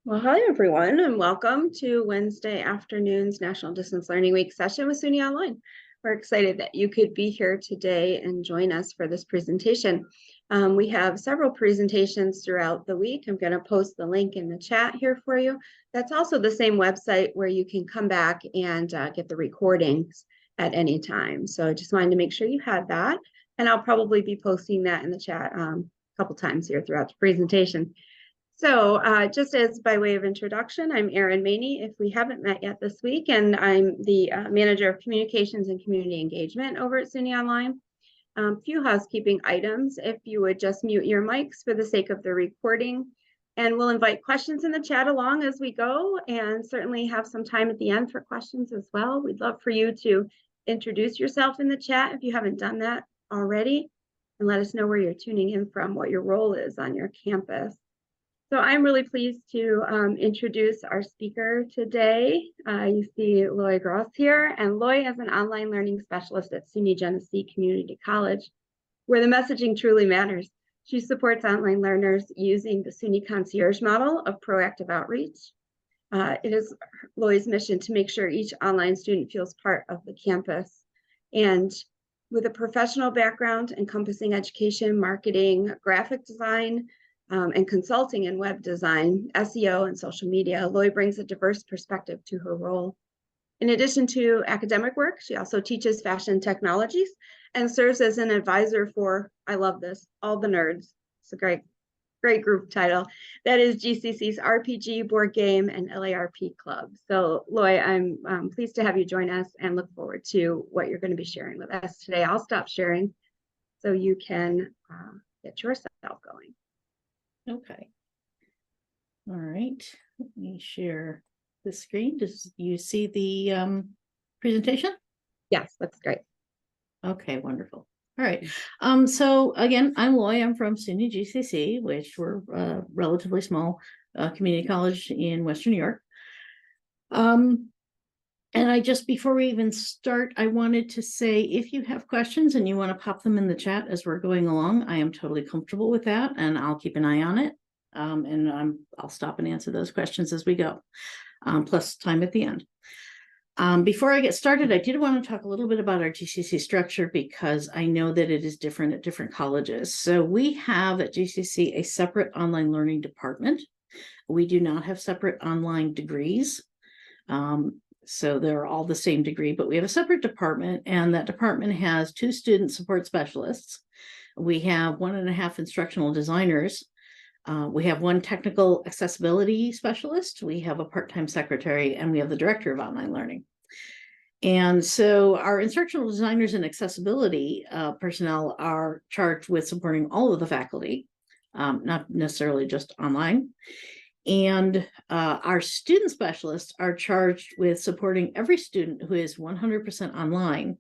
Well, hi everyone, and welcome to Wednesday afternoon's National Distance Learning Week session with SUNY Online. We're excited that you could be here today and join us for this presentation. We have several presentations throughout the week. I'm going to post the link in the chat here for you. That's also the same website where you can come back and get the recordings at any time. So I just wanted to make sure you had that, and I'll probably be posting that in the chat a couple times here throughout the presentation. So just as by way of introduction, I'm Erin Maney, if we haven't met yet this week, and I'm the Manager of Communications and Community Engagement over at SUNY Online. Few housekeeping items, if you would just mute your mics for the sake of the recording, and we'll invite questions in the chat along as we go, and certainly have some time at the end for questions as well. We'd love for you to introduce yourself in the chat if you haven't done that already, and let us know where you're tuning in from, what your role is on your campus. So I'm really pleased to introduce our speaker today. You see Loy Gross here, and Loy is an online learning specialist at SUNY Genesee Community College, where the messaging truly matters. She supports online learners using the SUNY concierge model of proactive outreach. It is Loy's mission to make sure each online student feels part of the campus. And with a professional background encompassing education, marketing, graphic design, and consulting in web design, SEO, and social media, Loy brings a diverse perspective to her role. In addition to academic work, she also teaches fashion technologies and serves as an advisor for, I love this, All the Nerds. It's a great group title. That is GCC's RPG, board game, and LARP club. So Loy, I'm pleased to have you join us and look forward to what you're going to be sharing with us today. I'll stop sharing so you can get yourself going. Okay. All right. Let me share the screen. Does you see the presentation? Yes, that's great. Okay, wonderful. All right. So again, I'm Loy. I'm from SUNY GCC, which we're a relatively small community college in Western New York. And I just, before we even start, I wanted to say, if you have questions and you want to pop them in the chat as we're going along, I am totally comfortable with that, and I'll keep an eye on it. And I'll stop and answer those questions as we go, plus time at the end. Before I get started, I did want to talk a little bit about our GCC structure, because I know that it is different at different colleges. So we have at GCC a separate online learning department. We do not have separate online degrees. So they're all the same degree, but we have a separate department, and that department has 2 student support specialists. We have 1.5 instructional designers. We have 1 technical accessibility specialist. We have a part-time secretary, and we have the director of online learning. And so our instructional designers and accessibility personnel are charged with supporting all of the faculty, not necessarily just online. And our student specialists are charged with supporting every student who is 100% online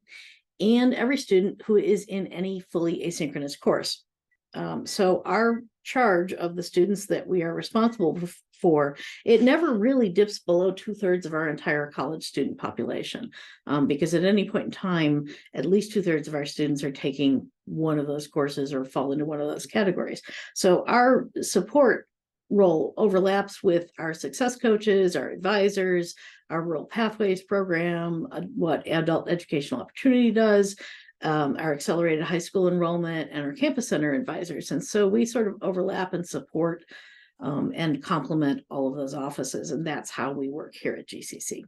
and every student who is in any fully asynchronous course. So our charge of the students that we are responsible for, it never really dips below 2/3 of our entire college student population, because at any point in time, at least 2/3 of our students are taking one of those courses or fall into one of those categories. So our support role overlaps with our success coaches, our advisors, our Rural Pathways program, what Adult Educational Opportunity does, our accelerated high school enrollment, and our campus center advisors. And so we sort of overlap and support and complement all of those offices. And that's how we work here at GCC.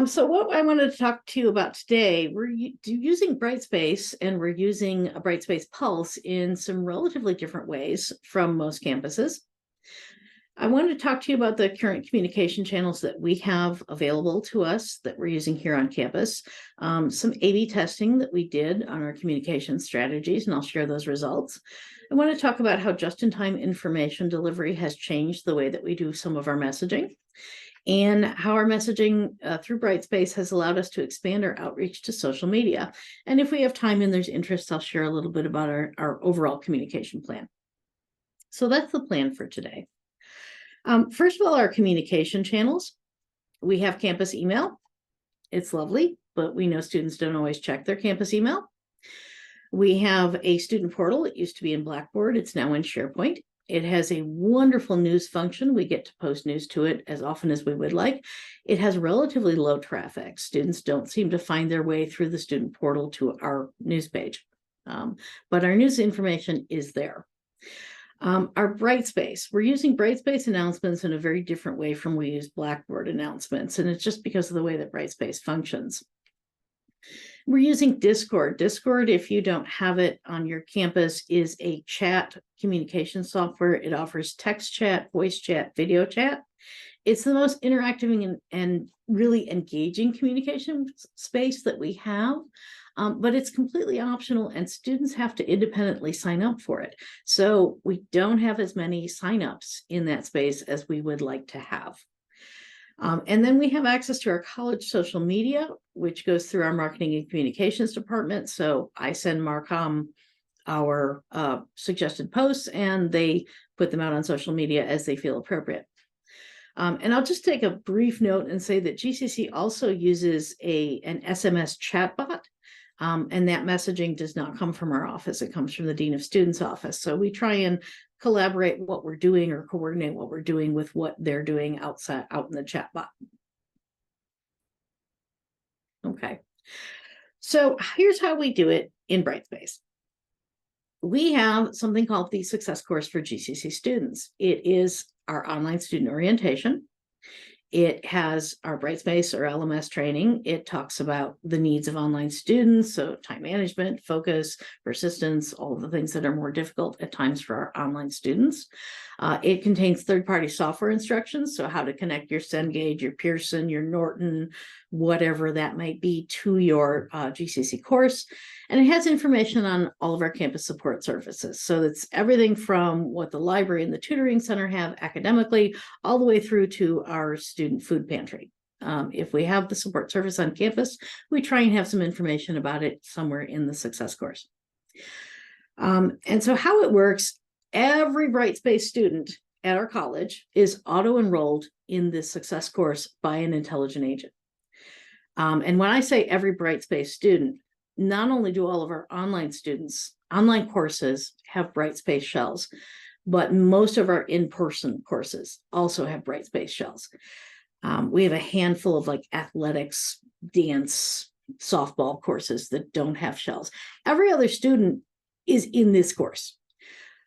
So what I wanted to talk to you about today, we're using Brightspace, and we're using a Brightspace Pulse in some relatively different ways from most campuses. I wanted to talk to you about the current communication channels that we have available to us that we're using here on campus, some A/B testing that we did on our communication strategies, and I'll share those results. I want to talk about how just-in-time information delivery has changed the way that we do some of our messaging, and how our messaging through Brightspace has allowed us to expand our outreach to social media. And if we have time and there's interest, I'll share a little bit about our overall communication plan. So that's the plan for today. First of all, our communication channels. We have campus email. It's lovely, but we know students don't always check their campus email. We have a student portal. It used to be in Blackboard. It's now in SharePoint. It has a wonderful news function. We get to post news to it as often as we would like. It has relatively low traffic. Students don't seem to find their way through the student portal to our news page, but our news information is there. Our Brightspace, we're using Brightspace announcements in a very different way from we use Blackboard announcements, and it's just because of the way that Brightspace functions. We're using Discord. Discord, if you don't have it on your campus, is a chat communication software. It offers text chat, voice chat, video chat. It's the most interactive and really engaging communication space that we have, but it's completely optional and students have to independently sign up for it. So we don't have as many signups in that space as we would like to have. And then we have access to our college social media, which goes through our marketing and communications department. So I send Marcom our suggested posts and they put them out on social media as they feel appropriate. And I'll just take a brief note and say that GCC also uses an SMS chatbot. And that messaging does not come from our office. It comes from the Dean of Students office. So we try and collaborate what we're doing or coordinate what we're doing with what they're doing out in the chatbot. Okay. So here's how we do it in Brightspace. We have something called the Success Course for GCC students. It is our online student orientation. It has our Brightspace or LMS training. It talks about the needs of online students, so time management, focus, persistence, all of the things that are more difficult at times for our online students. It contains third-party software instructions, so how to connect your Cengage, your Pearson, your Norton, whatever that might be, to your GCC course. And it has information on all of our campus support services. So it's everything from what the library and the tutoring center have academically, all the way through to our student food pantry. If we have the support service on campus, we try and have some information about it somewhere in the Success Course. And so how it works, every Brightspace student at our college is auto-enrolled in this Success Course by an intelligent agent. And when I say every Brightspace student, not only do all of our online courses have Brightspace shells, but most of our in-person courses also have Brightspace shells. We have a handful of like athletics, dance, softball courses that don't have shells. Every other student is in this course.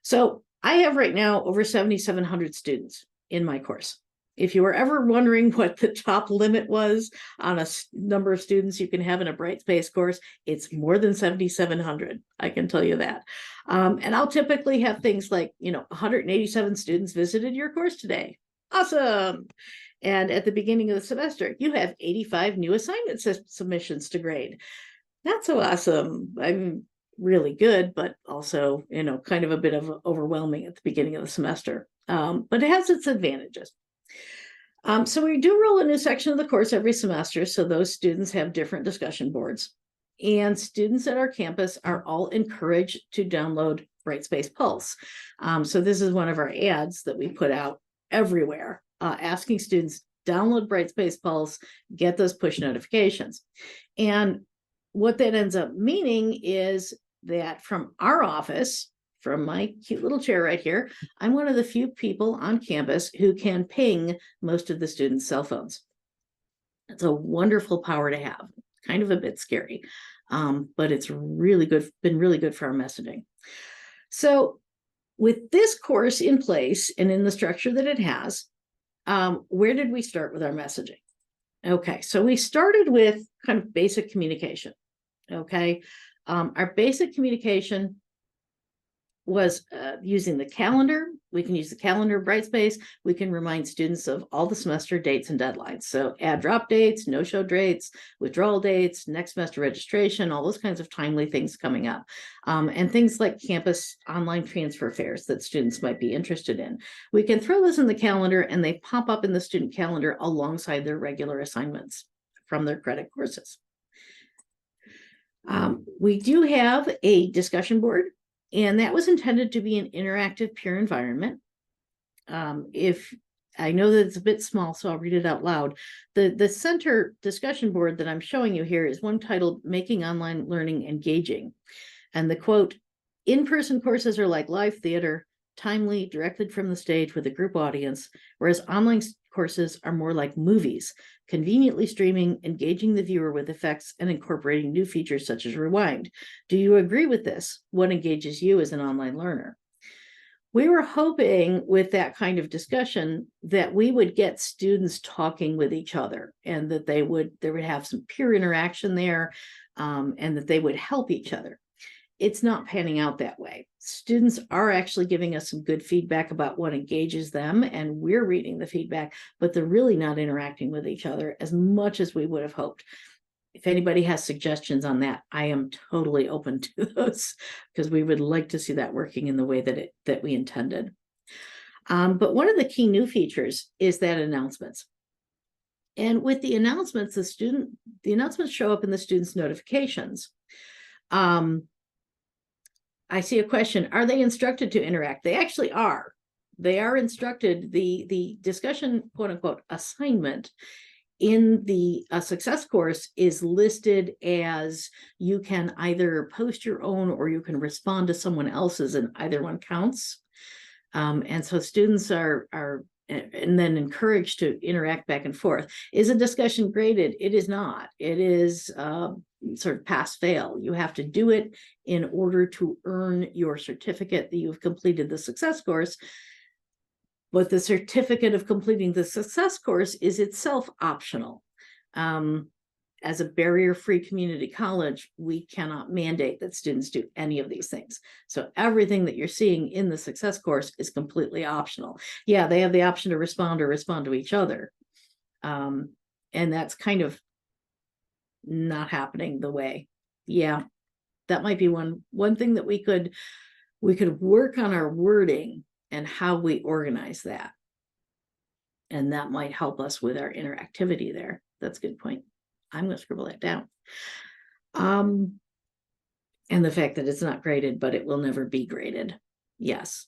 So I have right now over 7,700 students in my course. If you were ever wondering what the top limit was on a number of students you can have in a Brightspace course, it's more than 7,700. I can tell you that. And I'll typically have things like, 187 students visited your course today. Awesome. And at the beginning of the semester, you have 85 new assignment submissions to grade. Not so awesome. I'm really good, but also, kind of a bit of overwhelming at the beginning of the semester. But it has its advantages. So we do roll a new section of the course every semester. So those students have different discussion boards. And students at our campus are all encouraged to download Brightspace Pulse. So this is one of our ads that we put out everywhere, asking students, download Brightspace Pulse, get those push notifications. And what that ends up meaning is that from our office, from my cute little chair right here, I'm one of the few people on campus who can ping most of the students' cell phones. It's a wonderful power to have, kind of a bit scary, but it's really good, been really good for our messaging. So with this course in place and in the structure that it has, where did we start with our messaging? Okay, so we started with kind of basic communication. Okay, our basic communication was using the calendar. We can use the calendar Brightspace. We can remind students of all the semester dates and deadlines. So add drop dates, no-show dates, withdrawal dates, next semester registration, all those kinds of timely things coming up. And things like campus online transfer fairs that students might be interested in. We can throw those in the calendar and they pop up in the student calendar alongside their regular assignments from their credit courses. We do have a discussion board, and that was intended to be an interactive peer environment. If I know that it's a bit small, so I'll read it out loud. The center discussion board that I'm showing you here is one titled Making Online Learning Engaging. And the quote, in-person courses are like live theater. timely, directed from the stage with a group audience, whereas online courses are more like movies, conveniently streaming, engaging the viewer with effects, and incorporating new features such as rewind. Do you agree with this? What engages you as an online learner? We were hoping with that kind of discussion that we would get students talking with each other, and that there would have some peer interaction there, and that they would help each other. It's not panning out that way. Students are actually giving us some good feedback about what engages them, and we're reading the feedback, but they're really not interacting with each other as much as we would have hoped. If anybody has suggestions on that, I am totally open to those, because we would like to see that working in the way that we intended. But one of the key new features is that announcements. And with the announcements, the announcements show up in the students' notifications. I see a question. Are they instructed to interact? They actually are. They are instructed. The discussion, quote unquote, assignment in the success course is listed as you can either post your own or you can respond to someone else's, and either one counts. And so students are and then encouraged to interact back and forth. Is a discussion graded? It is not. It is sort of pass fail. You have to do it in order to earn your certificate that you've completed the success course. But the certificate of completing the success course is itself optional. As a barrier-free community college, we cannot mandate that students do any of these things. So everything that you're seeing in the success course is completely optional. Yeah, they have the option to respond or respond to each other. And that's kind of not happening the way. Yeah, that might be one thing that we could work on our wording and how we organize that. And that might help us with our interactivity there. That's a good point. I'm going to scribble that down. And the fact that it's not graded, but it will never be graded. Yes.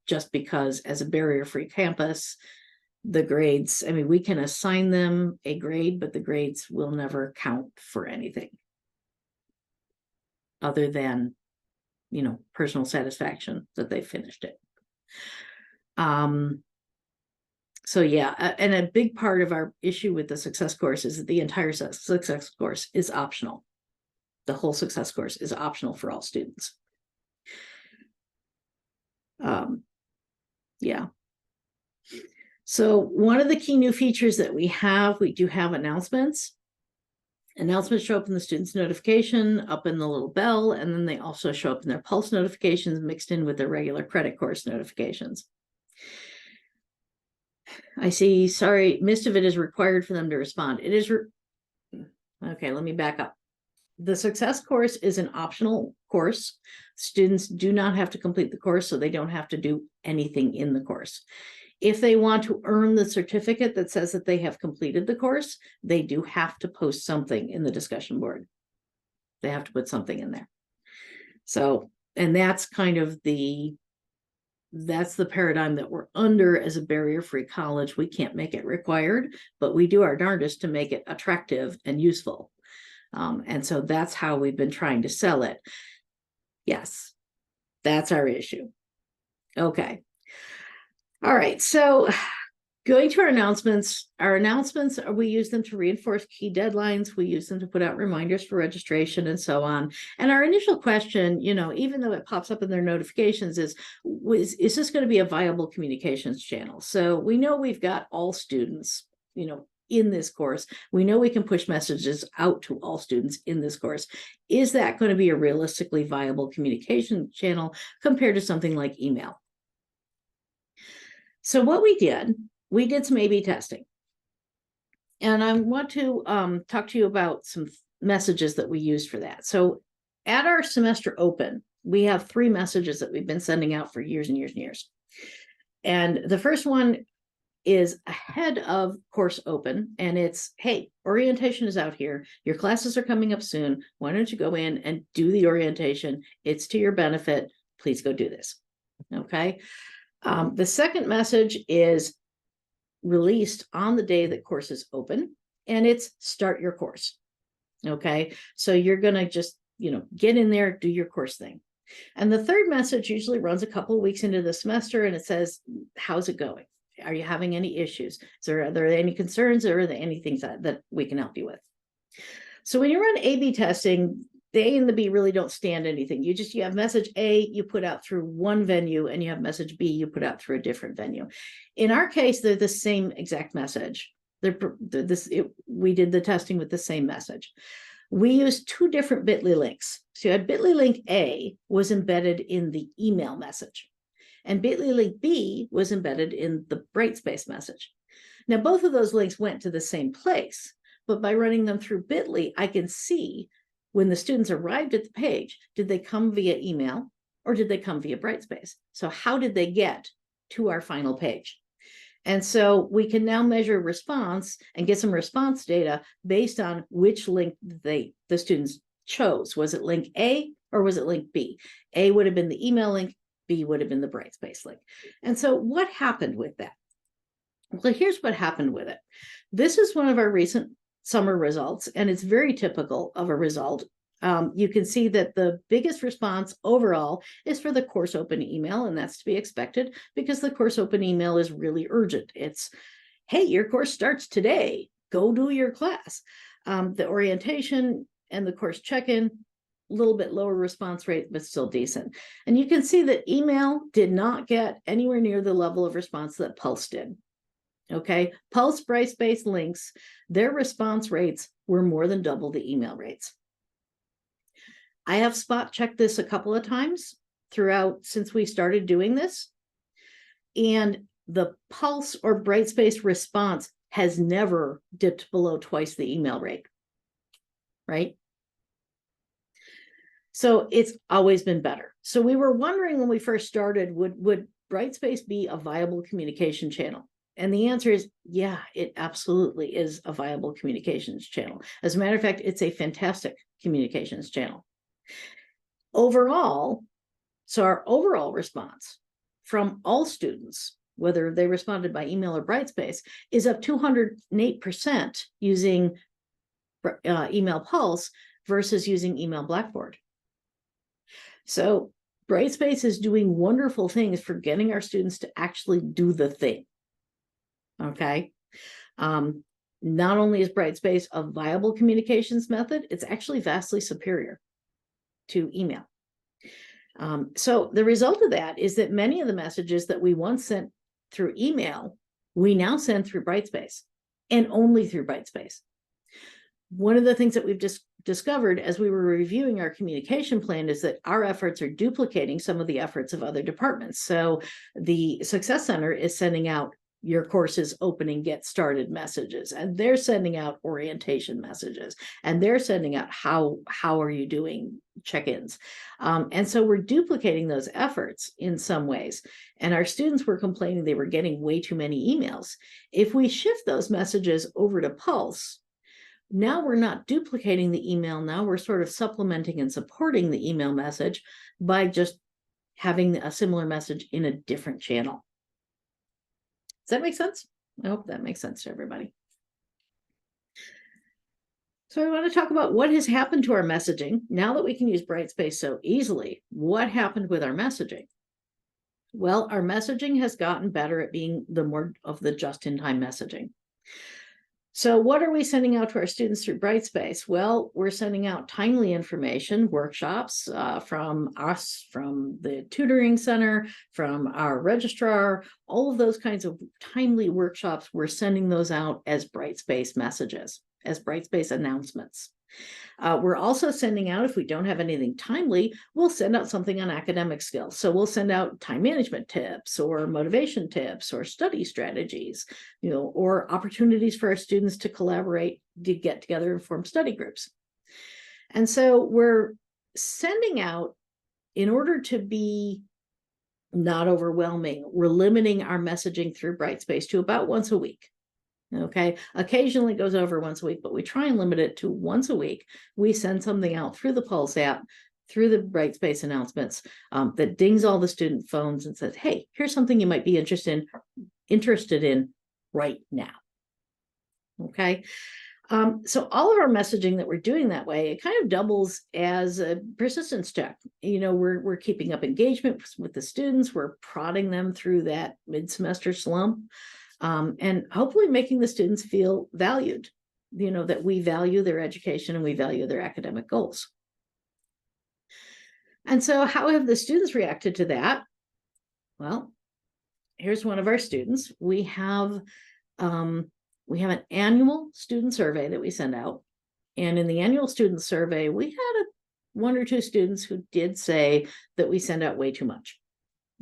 Just because as a barrier-free campus, the grades, I mean, we can assign them a grade, but the grades will never count for anything other than, you know, personal satisfaction that they finished it. So yeah, and a big part of our issue with the success course is that the entire success course is optional. The whole success course is optional for all students. Yeah. So one of the key new features that we do have announcements. Announcements show up in the student's notification, up in the little bell, and then they also show up in their pulse notifications mixed in with their regular credit course notifications. I see, sorry, most of it is required for them to respond. It is, okay, let me back up. The success course is an optional course. Students do not have to complete the course, so they don't have to do anything in the course. If they want to earn the certificate that says that they have completed the course, they do have to post something in the discussion board. They have to put something in there. So, and that's kind of that's the paradigm that we're under as a barrier-free college. We can't make it required, but we do our darndest to make it attractive and useful. And so that's how we've been trying to sell it. Yes, that's our issue. Okay. All right, so going to our announcements, we use them to reinforce key deadlines. We use them to put out reminders for registration and so on. And our initial question, you know, even though it pops up in their notifications, is this going to be a viable communications channel? So we know we've got all students, you know, in this course. We know we can push messages out to all students in this course. Is that going to be a realistically viable communication channel compared to something like email? So what we did some A/B testing. And I want to talk to you about some messages that we used for that. So at our semester open, we have 3 messages that we've been sending out for years and years and years. And the first one is ahead of course open, and it's, hey, orientation is out here. Your classes are coming up soon. Why don't you go in and do the orientation? It's to your benefit. Please go do this. Okay. The second message is released on the day that course is open, and it's start your course. Okay. So you're going to just, you know, get in there, do your course thing. And the third message usually runs a couple of weeks into the semester, and it says, how's it going? Are you having any issues? Are there any concerns, or are there any things that we can help you with? So when you run A/B testing, the A and the B really don't stand anything. You have message A you put out through one venue, and you have message B you put out through a different venue. In our case, they're the same exact message. We did the testing with the same message. We used two different bit.ly links. So you had bit.ly link A was embedded in the email message, and bit.ly link B was embedded in the Brightspace message. Now, both of those links went to the same place, but by running them through bit.ly, I can see when the students arrived at the page, did they come via email or did they come via Brightspace? So how did they get to our final page? And so we can now measure response and get some response data based on which link the students chose. Was it link A or was it link B? A would have been the email link, B would have been the Brightspace link. And so what happened with that? Well, here's what happened with it. This is one of our recent summer results, and it's very typical of a result. You can see that the biggest response overall is for the course open email, and that's to be expected because the course open email is really urgent. It's, hey, your course starts today, go do your class. The orientation and the course check-in, a little bit lower response rate, but still decent. And you can see that email did not get anywhere near the level of response that Pulse did. Okay, Pulse Brightspace links, their response rates were more than double the email rates. I have spot checked this a couple of times throughout since we started doing this, and the Pulse or Brightspace response has never dipped below twice the email rate, right? So it's always been better. So we were wondering when we first started, would Brightspace be a viable communication channel? And the answer is, yeah, it absolutely is a viable communications channel. As a matter of fact, it's a fantastic communications channel. Overall, so our overall response from all students, whether they responded by email or Brightspace, is up 208% using email Pulse versus using email Blackboard. So Brightspace is doing wonderful things for getting our students to actually do the thing. Okay. Not only is Brightspace a viable communications method, it's actually vastly superior to email. So the result of that is that many of the messages that we once sent through email, we now send through Brightspace, and only through Brightspace. One of the things that we've just discovered as we were reviewing our communication plan is that our efforts are duplicating some of the efforts of other departments. So the Success Center is sending out your course is opening, get started messages, and they're sending out orientation messages, and they're sending out how are you doing check-ins. And so we're duplicating those efforts in some ways. And our students were complaining they were getting way too many emails. If we shift those messages over to Pulse, now we're not duplicating the email. Now we're sort of supplementing and supporting the email message by just having a similar message in a different channel. Does that make sense? I hope that makes sense to everybody. So I want to talk about what has happened to our messaging. Now that we can use Brightspace so easily, what happened with our messaging? Well, our messaging has gotten better at being the more of the just-in-time messaging. So what are we sending out to our students through Brightspace? Well, we're sending out timely information, workshops from us, from the tutoring center, from our registrar, all of those kinds of timely workshops. We're sending those out as Brightspace messages, as Brightspace announcements. We're also sending out, if we don't have anything timely, we'll send out something on academic skills. So we'll send out time management tips or motivation tips or study strategies, or opportunities for our students to collaborate, to get together and form study groups. And so we're sending out, in order to be not overwhelming, we're limiting our messaging through Brightspace to about once a week. Okay, occasionally it goes over once a week, but we try and limit it to once a week. We send something out through the Pulse app, through the Brightspace announcements, that dings all the student phones and says, hey, here's something you might be interested in right now. Okay. So all of our messaging that we're doing that way, it kind of doubles as a persistence check. We're keeping up engagement with the students. We're prodding them through that mid-semester slump, and hopefully making the students feel valued, that we value their education and we value their academic goals. And so how have the students reacted to that? Well, here's one of our students. We have an annual student survey that we send out. And in the annual student survey, we had one or two students who did say that we send out way too much.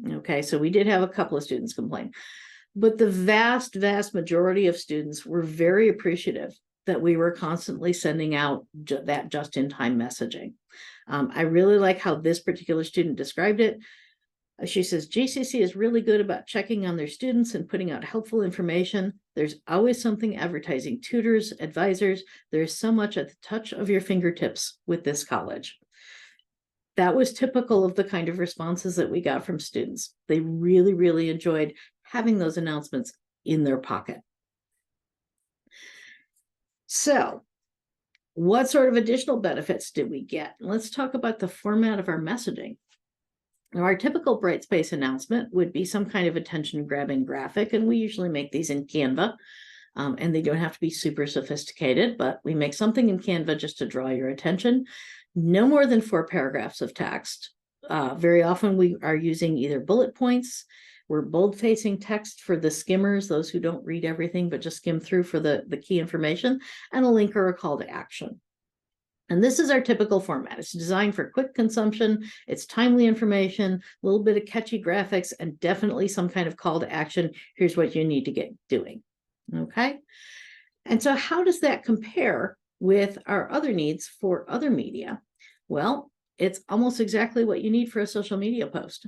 Okay, so we did have a couple of students complain. But the vast, vast majority of students were very appreciative that we were constantly sending out that just-in-time messaging. I really like how this particular student described it. She says, GCC is really good about checking on their students and putting out helpful information. There's always something advertising tutors, advisors. There's so much at the touch of your fingertips with this college. That was typical of the kind of responses that we got from students. They really, really enjoyed having those announcements in their pocket. So, what sort of additional benefits did we get? Let's talk about the format of our messaging. Now, our typical Brightspace announcement would be some kind of attention-grabbing graphic, and we usually make these in Canva, and they don't have to be super sophisticated, but we make something in Canva just to draw your attention. No more than 4 paragraphs of text. Very often we are using either bullet points. We're bold-facing text for the skimmers, those who don't read everything but just skim through for the key information, and a link or a call to action. And this is our typical format. It's designed for quick consumption. It's timely information, a little bit of catchy graphics, and definitely some kind of call to action. Here's what you need to get doing. Okay. And so how does that compare with our other needs for other media? Well, it's almost exactly what you need for a social media post.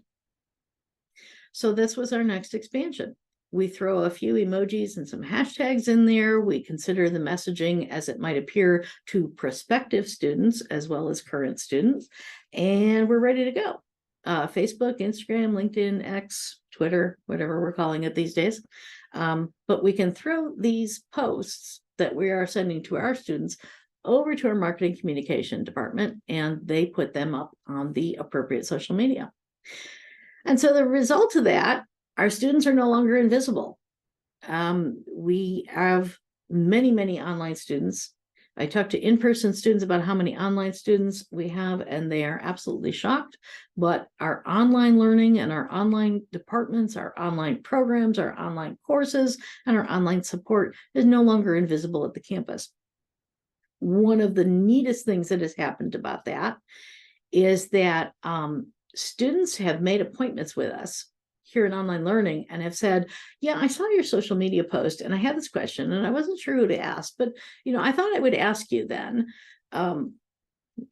So this was our next expansion. We throw a few emojis and some hashtags in there. We consider the messaging as it might appear to prospective students as well as current students, and we're ready to go. Facebook, Instagram, LinkedIn, X, Twitter, whatever we're calling it these days. But we can throw these posts that we are sending to our students over to our marketing communication department, and they put them up on the appropriate social media. And so the result of that, our students are no longer invisible. We have many, many online students. I talked to in-person students about how many online students we have, and they are absolutely shocked. But our online learning and our online departments, our online programs, our online courses, and our online support is no longer invisible at the campus. One of the neatest things that has happened about that is that students have made appointments with us here in online learning and have said, yeah, I saw your social media post and I had this question and I wasn't sure who to ask, but I thought I would ask you then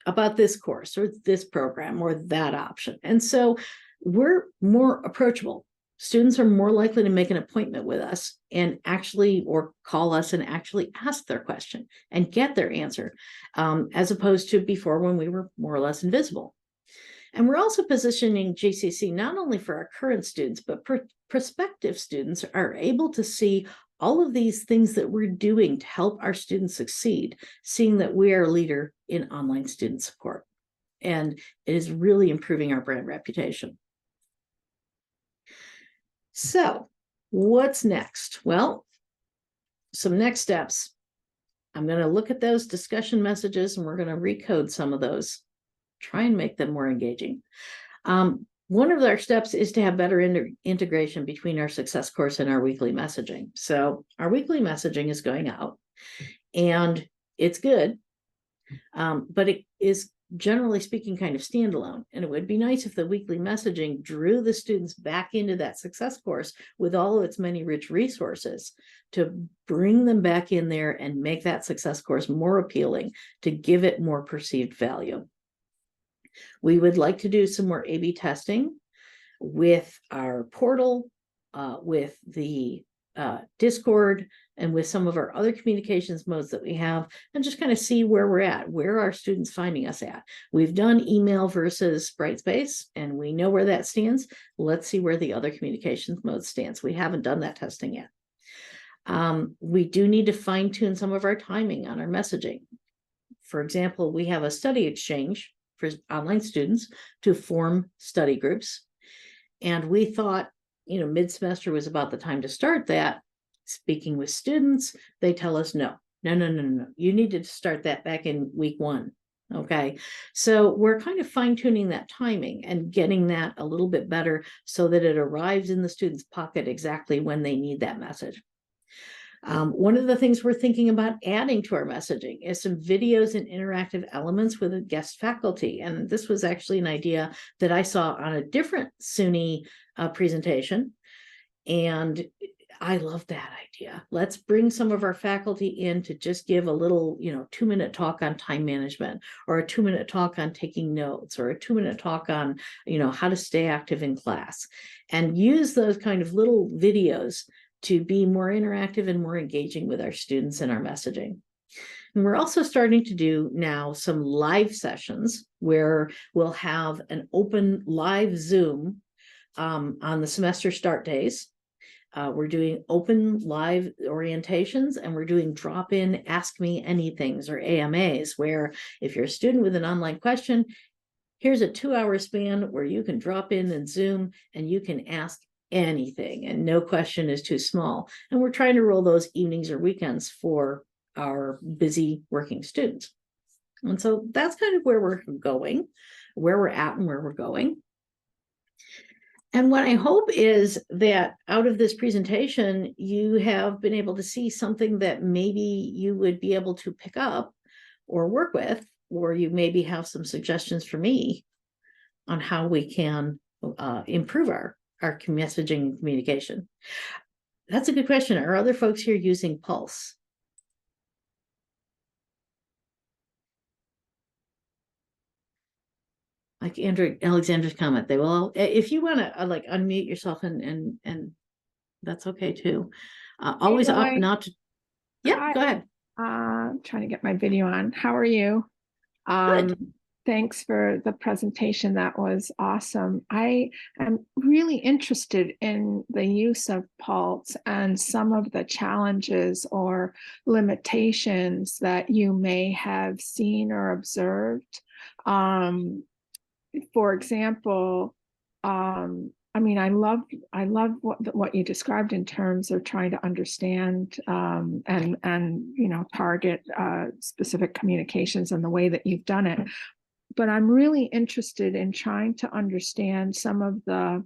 about this course or this program or that option. And so we're more approachable. Students are more likely to make an appointment with us and actually, or call us and actually ask their question and get their answer, as opposed to before when we were more or less invisible. And we're also positioning GCC not only for our current students, but prospective students are able to see all of these things that we're doing to help our students succeed, seeing that we are a leader in online student support. And it is really improving our brand reputation. So what's next? Well, some next steps. I'm going to look at those discussion messages and we're going to recode some of those. Try and make them more engaging. One of our steps is to have better integration between our success course and our weekly messaging. So our weekly messaging is going out and it's good, but it is generally speaking kind of standalone. And it would be nice if the weekly messaging drew the students back into that success course with all of its many rich resources to bring them back in there and make that success course more appealing, to give it more perceived value. We would like to do some more A/B testing with our portal, with the Discord, and with some of our other communications modes that we have, and just kind of see where we're at, where are students finding us at. We've done email versus Brightspace, and we know where that stands. Let's see where the other communications mode stands. We haven't done that testing yet. We do need to fine tune some of our timing on our messaging. For example, we have a study exchange for online students to form study groups. And we thought, mid-semester was about the time to start that. Speaking with students, they tell us, no. You need to start that back in week 1. Okay. So we're kind of fine tuning that timing and getting that a little bit better so that it arrives in the student's pocket exactly when they need that message. One of the things we're thinking about adding to our messaging is some videos and interactive elements with a guest faculty. And this was actually an idea that I saw on a different SUNY presentation. And I love that idea. Let's bring some of our faculty in to just give a little, 2-minute talk on time management, or a 2-minute talk on taking notes, or a 2-minute talk on, how to stay active in class, and use those kind of little videos to be more interactive and more engaging with our students and our messaging. And we're also starting to do now some live sessions where we'll have an open live Zoom on the semester start days. We're doing open live orientations, and we're doing drop-in Ask Me Anythings, or AMAs, where if you're a student with an online question, here's a 2-hour span where you can drop in and Zoom and you can ask anything, and no question is too small. And we're trying to roll those evenings or weekends for our busy working students. And so that's kind of where we're going, where we're at and where we're going. And what I hope is that out of this presentation, you have been able to see something that maybe you would be able to pick up or work with, or you maybe have some suggestions for me on how we can improve our messaging and communication. That's a good question. Are other folks here using Pulse? Like Alexandra's comment, they will, if you want to unmute yourself and that's okay too. Always up, not to, yeah, go ahead. Trying to get my video on. How are you? Good. Thanks for the presentation. That was awesome. I am really interested in the use of Pulse and some of the challenges or limitations that you may have seen or observed. For example, I love what you described in terms of trying to understand and target specific communications and the way that you've done it. But I'm really interested in trying to understand some of the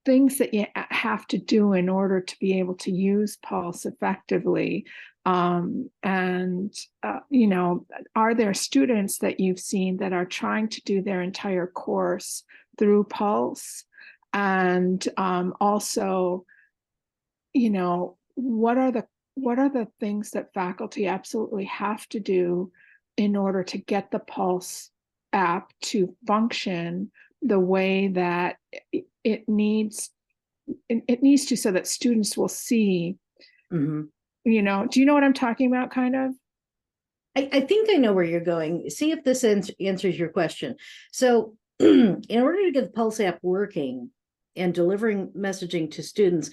things that you have to do in order to be able to use Pulse effectively. Are there students that you've seen that are trying to do their entire course through Pulse? And also, what are the things that faculty absolutely have to do in order to get the Pulse app to function the way that it needs to, so that students will see? Mm-hmm. Do you know what I'm talking about, kind of? I think I know where you're going. See if this answers your question. So in order to get the Pulse app working and delivering messaging to students,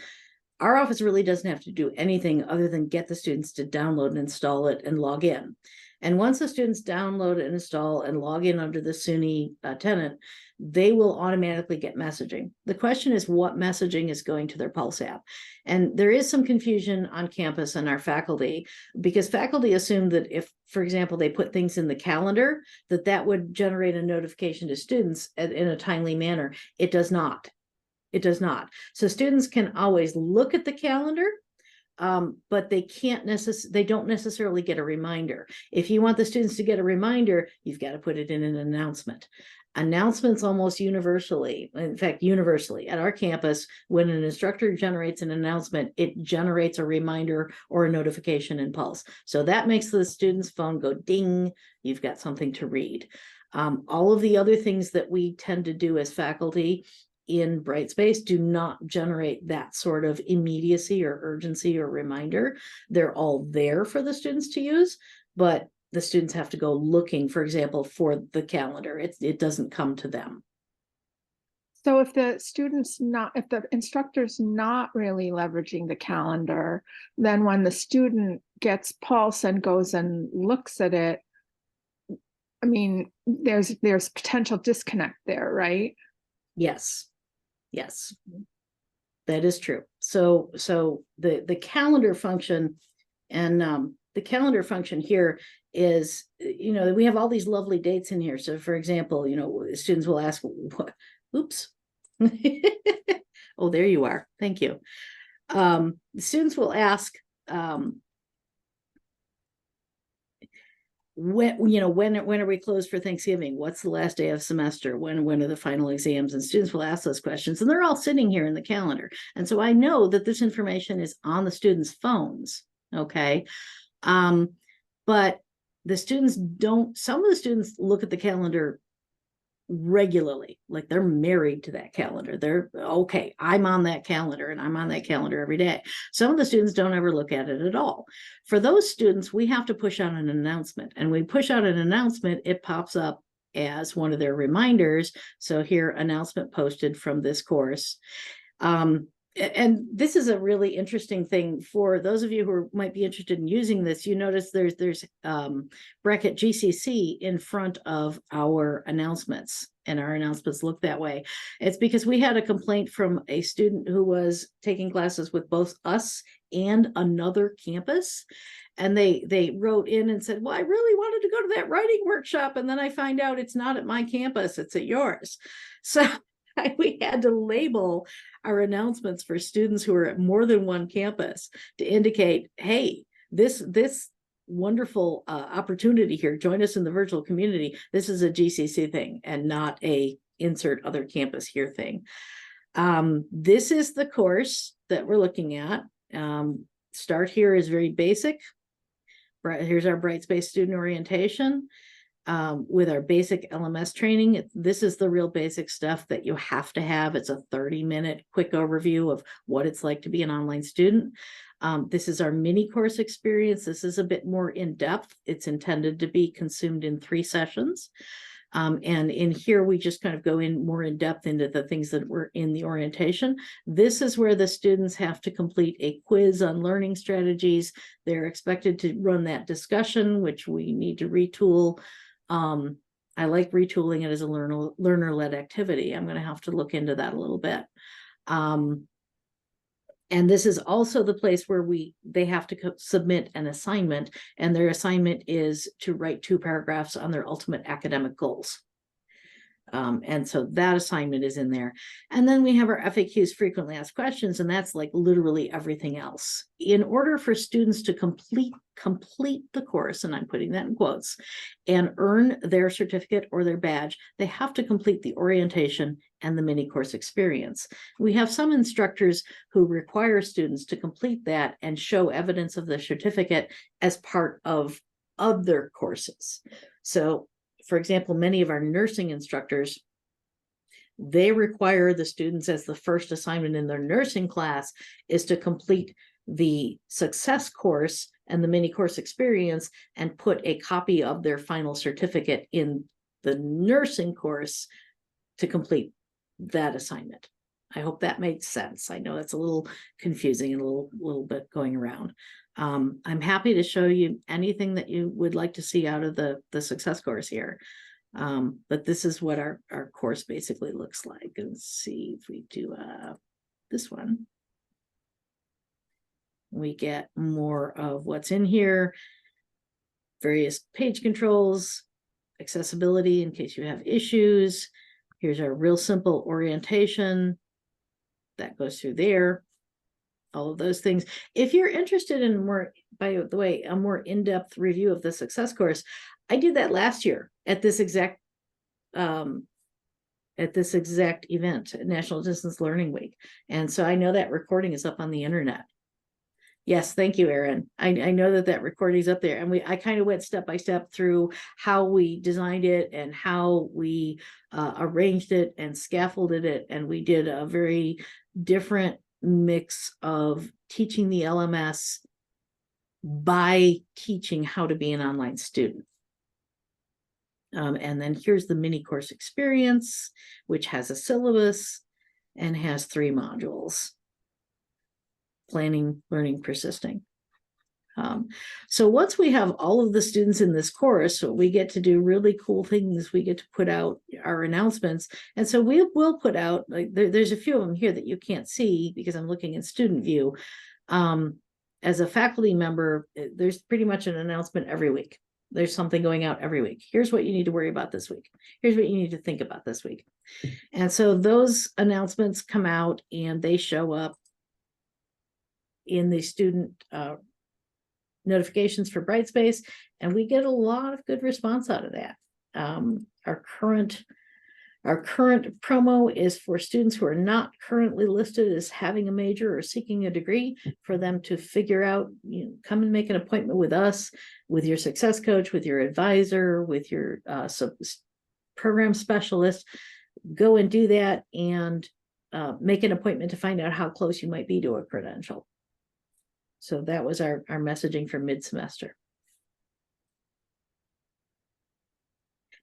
our office really doesn't have to do anything other than get the students to download and install it and log in. And once the students download and install and log in under the SUNY tenant, they will automatically get messaging. The question is what messaging is going to their Pulse app. And there is some confusion on campus and our faculty, because faculty assume that if, for example, they put things in the calendar, that would generate a notification to students in a timely manner. It does not. It does not. So students can always look at the calendar, but they don't necessarily get a reminder. If you want the students to get a reminder, you've got to put it in an announcement. Announcements almost universally, in fact, universally at our campus, when an instructor generates an announcement, it generates a reminder or a notification in Pulse. So that makes the student's phone go ding, you've got something to read. All of the other things that we tend to do as faculty in Brightspace do not generate that sort of immediacy or urgency or reminder. They're all there for the students to use, but the students have to go looking, for example, for the calendar. It doesn't come to them. So if the if the instructor's not really leveraging the calendar, then when the student gets pulse and goes and looks at it, I mean, there's potential disconnect there, right? Yes, yes, that is true. So the calendar function, and the calendar function here is, we have all these lovely dates in here. So for example, students will ask, what, oops. Oh, there you are. Thank you. Students will ask, when are we closed for Thanksgiving? What's the last day of semester? When are the final exams? And students will ask those questions, and they're all sitting here in the calendar. And so I know that this information is on the students' phones. Okay. But the students some of the students look at the calendar regularly, like they're married to that calendar. They're okay, I'm on that calendar, and I'm on that calendar every day. Some of the students don't ever look at it at all. For those students, we have to push out an announcement, and when we push out an announcement, it pops up as one of their reminders. So here, announcement posted from this course. And this is a really interesting thing for those of you who might be interested in using this. You notice there's bracket GCC in front of our announcements, and our announcements look that way. It's because we had a complaint from a student who was taking classes with both us and another campus. And they wrote in and said, well, I really wanted to go to that writing workshop, and then I find out it's not at my campus, it's at yours. So we had to label our announcements for students who are at more than one campus to indicate, hey, this wonderful opportunity here, join us in the virtual community. This is a GCC thing and not a insert other campus here thing. This is the course that we're looking at. Start here is very basic. Here's our Brightspace student orientation. With our basic LMS training, this is the real basic stuff that you have to have. It's a 30-minute quick overview of what it's like to be an online student. This is our mini course experience. This is a bit more in depth. It's intended to be consumed in 3 sessions. And in here, we just kind of go in more in depth into the things that were in the orientation. This is where the students have to complete a quiz on learning strategies. They're expected to run that discussion, which we need to retool. I like retooling it as a learner-led activity. I'm going to have to look into that a little bit. And this is also the place where they have to submit an assignment, and their assignment is to write 2 paragraphs on their ultimate academic goals. And so that assignment is in there. And then we have our FAQs, frequently asked questions, and that's like literally everything else. In order for students to complete the course, and I'm putting that in quotes, and earn their certificate or their badge, they have to complete the orientation and the mini course experience. We have some instructors who require students to complete that and show evidence of the certificate as part of other courses. So for example, many of our nursing instructors, they require the students, as the first assignment in their nursing class is to complete the success course and the mini course experience and put a copy of their final certificate in the nursing course to complete that assignment. I hope that makes sense. I know it's a little confusing and a little bit going around. I'm happy to show you anything that you would like to see out of the success course here. But this is what our course basically looks like. Let's see if we do this one. We get more of what's in here. Various page controls, accessibility in case you have issues. Here's our real simple orientation. That goes through there. All of those things. If you're interested in more, by the way, a more in-depth review of the success course, I did that last year at this exact event, National Distance Learning Week. And so I know that recording is up on the internet. Yes, thank you, Erin. I know that recording is up there, and I kind of went step by step through how we designed it and how we arranged it and scaffolded it, and we did a very different mix of teaching the LMS by teaching how to be an online student. And then here's the mini course experience, which has a syllabus and has 3 modules: planning, learning, persisting. So once we have all of the students in this course, we get to do really cool things. We get to put out our announcements. And so we will put out, like, there's a few of them here that you can't see because I'm looking in student view. As a faculty member, there's pretty much an announcement every week. There's something going out every week. Here's what you need to worry about this week. Here's what you need to think about this week. And so those announcements come out and they show up in the student notifications for Brightspace, and we get a lot of good response out of that. Our current promo is for students who are not currently listed as having a major or seeking a degree, for them to figure out, come and make an appointment with us, with your success coach, with your advisor, with your program specialist. Go and do that and make an appointment to find out how close you might be to a credential. So that was our messaging for mid-semester.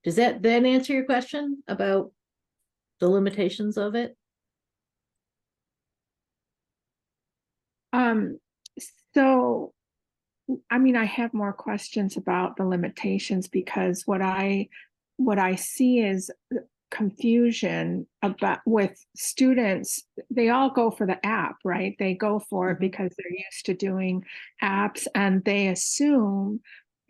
Does that then answer your question about the limitations of it? So, I mean, I have more questions about the limitations, because what I see is confusion about with students. They all go for the app, right? They go for it because they're used to doing apps, and they assume,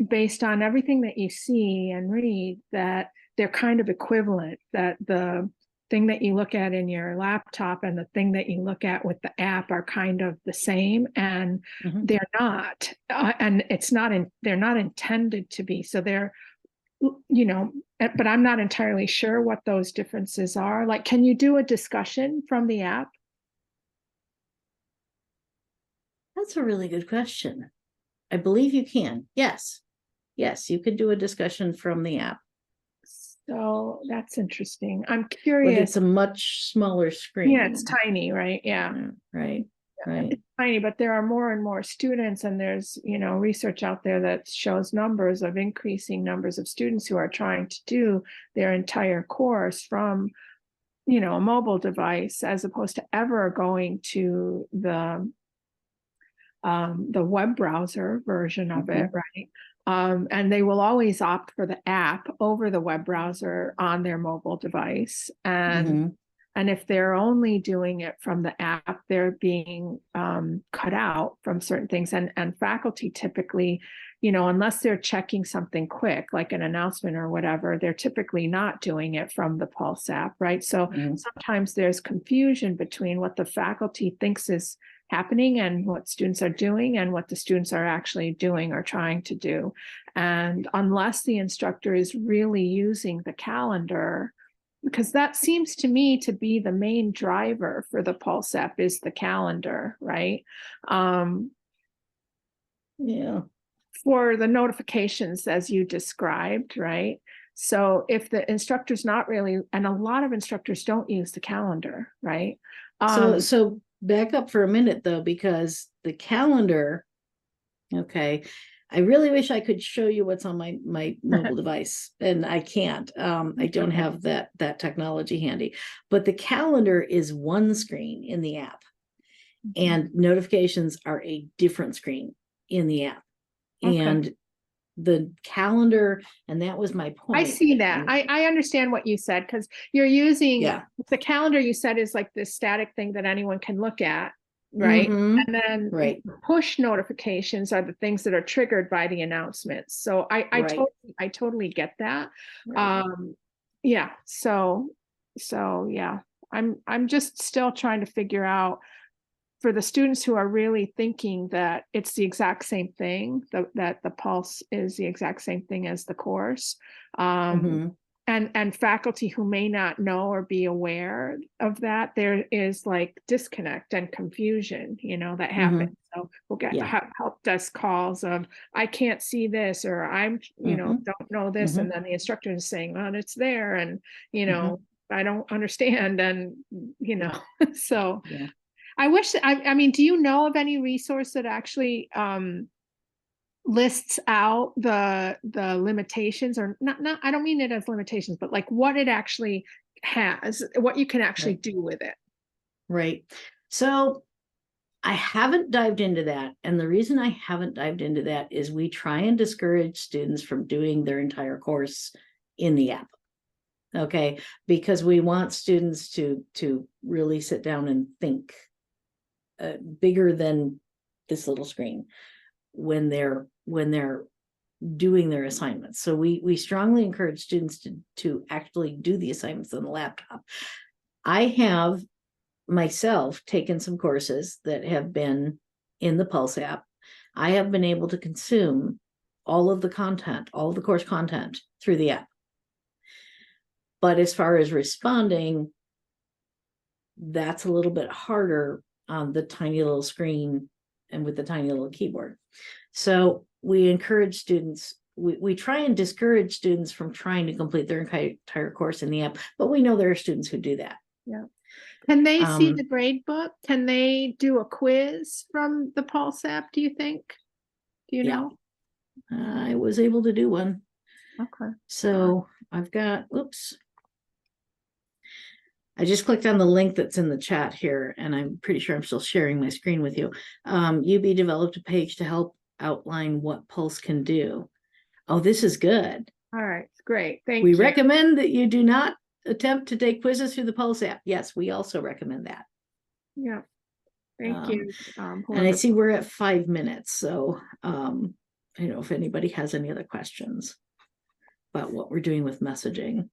based on everything that you see and read, that they're kind of equivalent, that the thing that you look at in your laptop and the thing that you look at with the app are kind of the same, and they're not. And it's not they're not intended to be. So they're, but I'm not entirely sure what those differences are. Like, can you do a discussion from the app? That's a really good question. I believe you can. Yes, you could do a discussion from the app. So that's interesting. I'm But curious. it's a much smaller screen. Yeah, it's tiny, right? Yeah. Right. It's tiny, but there are more and more students, and there's, research out there that shows numbers of increasing numbers of students who are trying to do their entire course from, a mobile device, as opposed to ever going to the web browser version of it, right? And they will always opt for the app over the web browser on their mobile device. And if they're only doing it from the app, they're being cut out from certain things. And faculty typically, unless they're checking something quick, like an announcement or whatever, they're typically not doing it from the Pulse app, right? So sometimes there's confusion between what the faculty thinks is happening and what students are doing and what the students are actually doing or trying to do. And unless the instructor is really using the calendar, because that seems to me to be the main driver for the Pulse app, is the calendar, right? Yeah. For the notifications, as you described, right? So if the instructor's not really, and a lot of instructors don't use the calendar, right? So back up for a minute though, because the calendar, okay, I really wish I could show you what's on my mobile device, and I can't. I don't have that technology handy. But the calendar is one screen in the app, and notifications are a different screen in the app. And the calendar, and that was my point. I see that. I understand what you said, because you're using the calendar, you said, is like this static thing that anyone can look at, right? And then push notifications are the things that are triggered by the announcements. So I totally get that. Yeah. So yeah, I'm just still trying to figure out, for the students who are really thinking that it's the exact same thing, that the Pulse is the exact same thing as the course, and faculty who may not know or be aware of that, there is like disconnect and confusion, that happens. So we'll get help desk calls of, I can't see this, or I'm, don't know this. And then the instructor is saying, well, it's there. And, I don't understand. And, so I wish, I mean, do you know of any resource that actually lists out the limitations, or not, I don't mean it as limitations, but like what it actually has, what you can actually Right. do with it. Right. So I haven't dived into that. And the reason I haven't dived into that is we try and discourage students from doing their entire course in the app. Okay. Because we want students to really sit down and think bigger than this little screen when they're doing their assignments. So we strongly encourage students to actually do the assignments on the laptop. I have myself taken some courses that have been in the Pulse app. I have been able to consume all of the content, all of the course content through the app. But as far as responding, that's a little bit harder on the tiny little screen and with the tiny little keyboard. So we encourage students, we try and discourage students from trying to complete their entire course in the app, but we know there are students who do that. Yeah. Can they see the grade book? Can they do a quiz from the Pulse app, do you think? Do you know? I was able to do one. Okay. So I've got, oops. I just clicked on the link that's in the chat here, and I'm pretty sure I'm still sharing my screen with you. UB developed a page to help outline what Pulse can do. Oh, this is good. All right, great. Thank We you. recommend that you do not attempt to take quizzes through the Pulse app. Yes, we also recommend that. Yeah. Thank you. And I see we're at 5 minutes. So you know, if anybody has any other questions about what we're doing with messaging.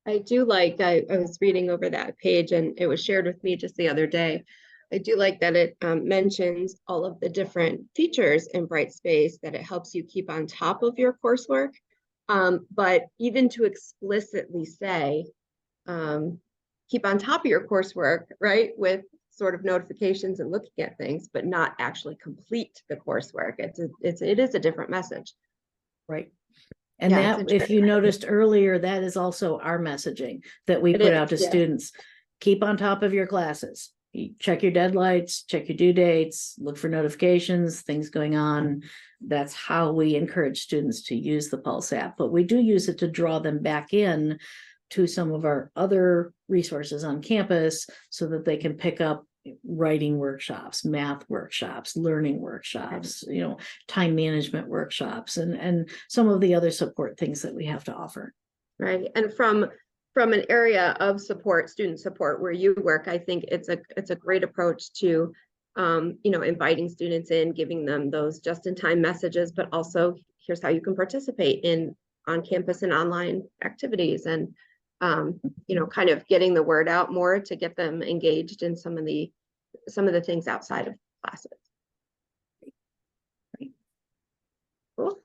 I do like, I was reading over that page and it was shared with me just the other day. I do like that it mentions all of the different features in Brightspace, that it helps you keep on top of your coursework. But even to explicitly say, keep on top of your coursework, right? With sort of notifications and looking at things, but not actually complete the coursework. It is a different message. Right. And Yeah, that, if you noticed earlier, that is also our messaging that we put out to students. Keep on top of your classes. You check your deadlines, check your due dates, look for notifications, things going on. That's how we encourage students to use the Pulse app. But we do use it to draw them back in to some of our other resources on campus so that they can pick up writing workshops, math workshops, learning workshops, you know, time management workshops, and some of the other support things that we have to offer. Right. And from an area of support, student support where you work, I think it's a great approach to you know, inviting students in, giving them those just-in-time messages, but also here's how you can participate in on-campus and online activities, and you know, kind of getting the word out more to get them engaged in some of the things outside of classes. Cool.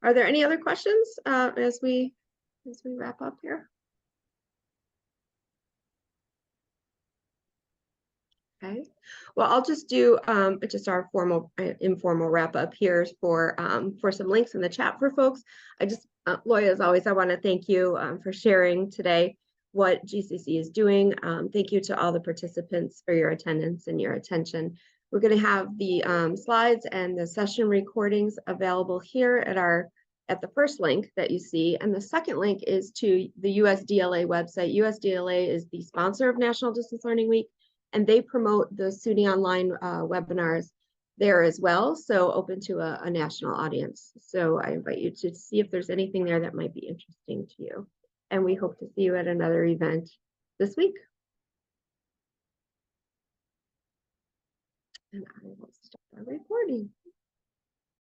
Are there any other questions as we wrap up here? Okay, well, I'll just do just our formal informal wrap up here for some links in the chat for folks. I just Loya, as always, I want to thank you for sharing today what GCC is doing. Thank you to all the participants for your attendance and your attention. We're going to have the slides and the session recordings available here at the first link that you see, and the second link is to the USDLA website. USDLA is the sponsor of National Distance Learning Week, and they promote the SUNY online webinars there as well, so open to a national audience. So I invite you to see if there's anything there that might be interesting to you. And we hope to see you at another event this week. And I will stop our recording.